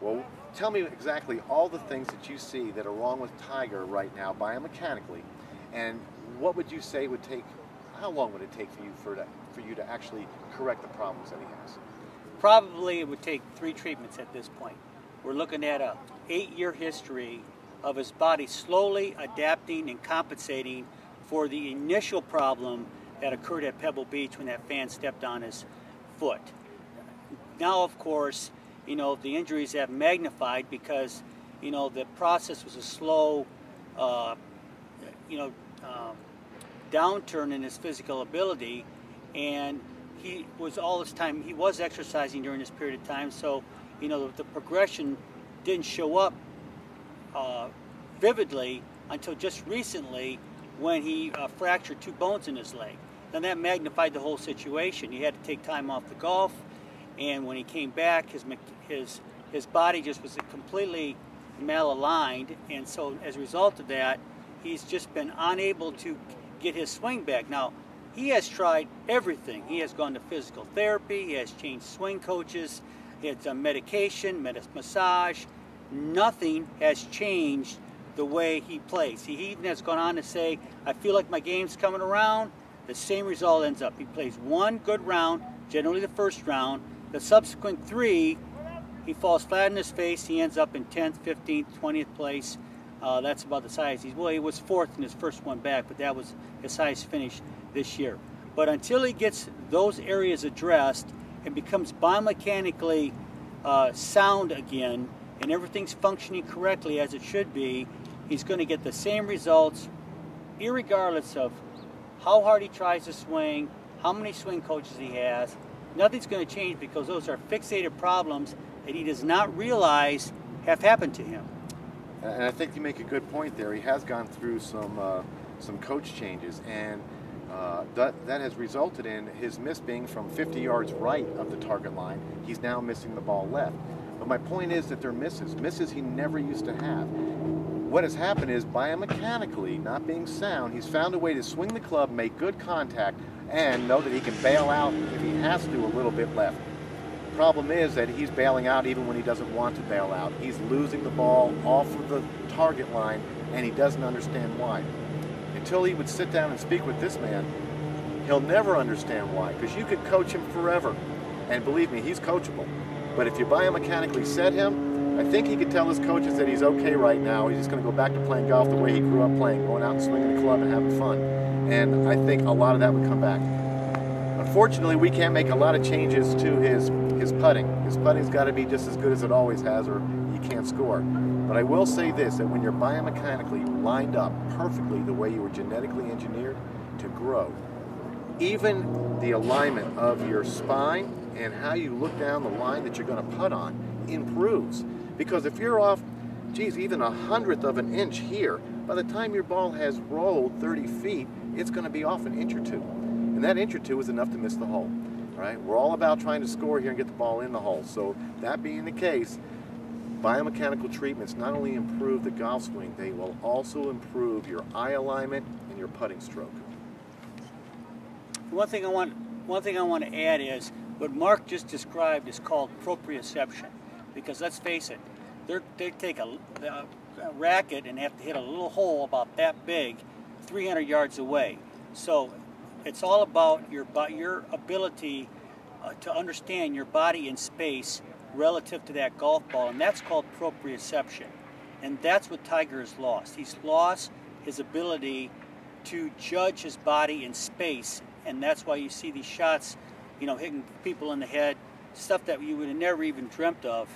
Well, tell me exactly all the things that you see that are wrong with Tiger right now biomechanically, and what would you say would take, how long would it take for you to actually correct the problems that he has? Probably it would take 3 treatments at this point. We're looking at a 8-year history of his body slowly adapting and compensating for the initial problem that occurred at Pebble Beach when that fan stepped on his foot. Now, of course, you know, the injuries have magnified because, you know, the process was a slow, downturn in his physical ability, and he was all this time, he was exercising during this period of time, so, you know, the progression didn't show up vividly until just recently when he fractured 2 bones in his leg. Then that magnified the whole situation. He had to take time off the golf, and when he came back, his body just was completely malaligned, and so as a result of that, he's just been unable to get his swing back. Now, he has tried everything. He has gone to physical therapy, he has changed swing coaches, he has done medication, massage. Nothing has changed the way he plays. He even has gone on to say, I feel like my game's coming around. The same result ends up. He plays 1 good round, generally the first round. The subsequent 3, he falls flat on his face. He ends up in 10th, 15th, 20th place. That's about the size. Well, he was 4th in his first one back, but that was his highest finish this year. But until he gets those areas addressed and becomes biomechanically sound again, and everything's functioning correctly as it should be, he's going to get the same results irregardless of how hard he tries to swing, how many swing coaches he has. Nothing's going to change because those are fixated problems that he does not realize have happened to him. And I think you make a good point there. He has gone through some coach changes, and that has resulted in his miss being from 50 yards right of the target line. He's now missing the ball left. But my point is that they're misses he never used to have. What has happened is, biomechanically, not being sound, he's found a way to swing the club, make good contact, and know that he can bail out if he has to a little bit left. The problem is that he's bailing out even when he doesn't want to bail out. He's losing the ball off of the target line, and he doesn't understand why. Until he would sit down and speak with this man, he'll never understand why, because you could coach him forever. And believe me, he's coachable. But if you biomechanically set him, I think he could tell his coaches that he's okay right now. He's just going to go back to playing golf the way he grew up playing, going out and swinging the club and having fun. And I think a lot of that would come back. Unfortunately, we can't make a lot of changes to his putting. His putting's got to be just as good as it always has, or he can't score. But I will say this, that when you're biomechanically lined up perfectly the way you were genetically engineered to grow, even the alignment of your spine and how you look down the line that you're going to putt on improves. Because if you're off, geez, even 1/100th of an inch here, by the time your ball has rolled 30 feet, it's going to be off an inch or 2. And that inch or 2 is enough to miss the hole. Right? We're all about trying to score here and get the ball in the hole. So that being the case, biomechanical treatments not only improve the golf swing, they will also improve your eye alignment and your putting stroke. One thing I want to add is what Mark just described is called proprioception. Because let's face it, they take a racket and have to hit a little hole about that big 300 yards away. So it's all about your ability to understand your body in space relative to that golf ball, and that's called proprioception. And that's what Tiger has lost. He's lost his ability to judge his body in space, and that's why you see these shots, you know, hitting people in the head, stuff that you would have never even dreamt of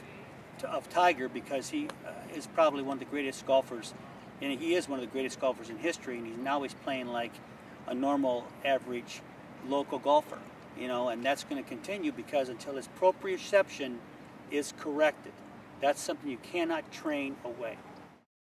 Tiger, because he is probably one of the greatest golfers, and he is one of the greatest golfers in history, and now he's playing like a normal, average, local golfer, you know, and that's going to continue because until his proprioception is corrected, that's something you cannot train away.